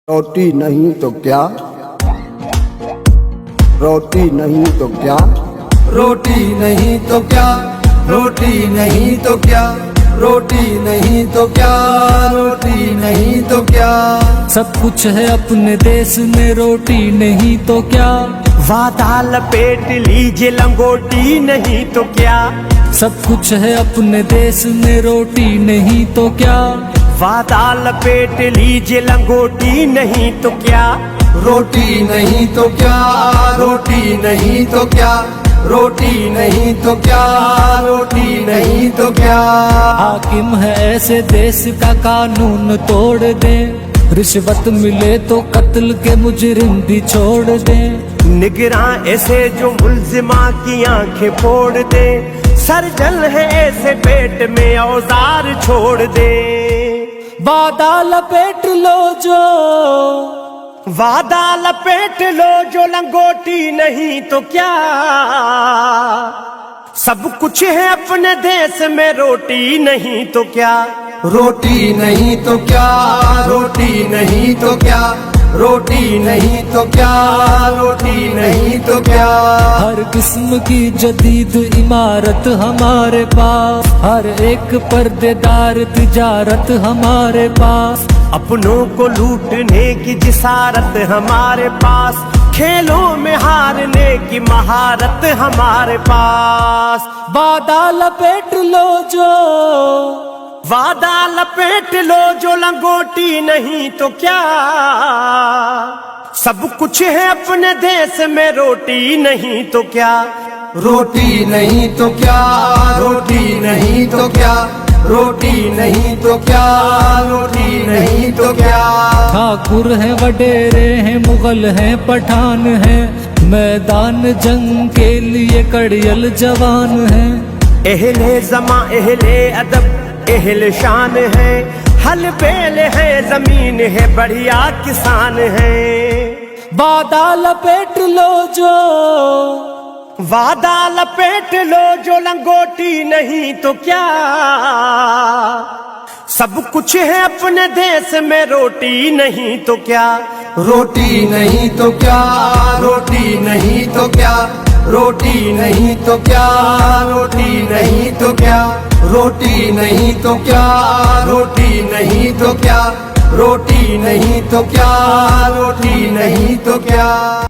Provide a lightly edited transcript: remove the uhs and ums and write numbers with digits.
रोटी नहीं तो क्या, रोटी नहीं तो क्या, रोटी नहीं तो क्या, रोटी नहीं तो क्या, रोटी नहीं तो क्या, रोटी नहीं तो क्या। सब कुछ है अपने देश में, रोटी नहीं तो क्या। वादा लपेट लीजिए लंगोटी नहीं तो क्या। सब कुछ है अपने देश में, रोटी नहीं तो क्या। वादा लपेट लीजिए लंगोटी नहीं तो क्या। रोटी नहीं तो क्या, रोटी नहीं तो क्या, रोटी नहीं तो क्या, रोटी नहीं तो क्या। हाकिम है ऐसे देश का कानून तोड़ दे, रिश्वत मिले तो कत्ल के मुजरिम भी छोड़ दे। निगरान ऐसे जो मुल्जिमा की आंखें फोड़ दे, सर्जन है ऐसे पेट में औजार छोड़ दे। वादा लपेट लो जो, वादा लपेट लो जो लंगोटी नहीं तो क्या। सब कुछ है अपने देश में, रोटी नहीं तो क्या। रोटी नहीं तो क्या, रोटी नहीं तो क्या, रोटी नहीं तो क्या, रोटी नहीं तो क्या। हर किस्म की जदीद इमारत हमारे पास, हर एक पर्देदार तिजारत हमारे पास। अपनों को लूटने की जिसारत हमारे पास, खेलों में हारने की महारत हमारे पास। वादा लपेट लो जो, वादा लपेट लो जो लंगोटी नहीं तो क्या। सब कुछ है अपने देश में, रोटी नहीं तो क्या। रोटी नहीं तो क्या, रोटी नहीं तो क्या, रोटी नहीं तो क्या, रोटी नहीं तो क्या। ठाकुर हैं वडेरे हैं, मुगल हैं पठान हैं, मैदान जंग के लिए कड़ियल जवान हैं। एहले जमा एहले अदब एहल शान है, हल बेल है जमीन है बढ़िया किसान है। वादा लपेट लो जो, वादा लपेट लो जो लंगोटी नहीं तो क्या। सब कुछ है अपने देश में, रोटी नहीं तो क्या। रोटी नहीं तो क्या, रोटी नहीं तो क्या, रोटी नहीं तो क्या, रोटी नहीं तो क्या। रोटी नहीं तो क्या, रोटी नहीं तो क्या, रोटी नहीं तो क्या, रोटी नहीं तो क्या।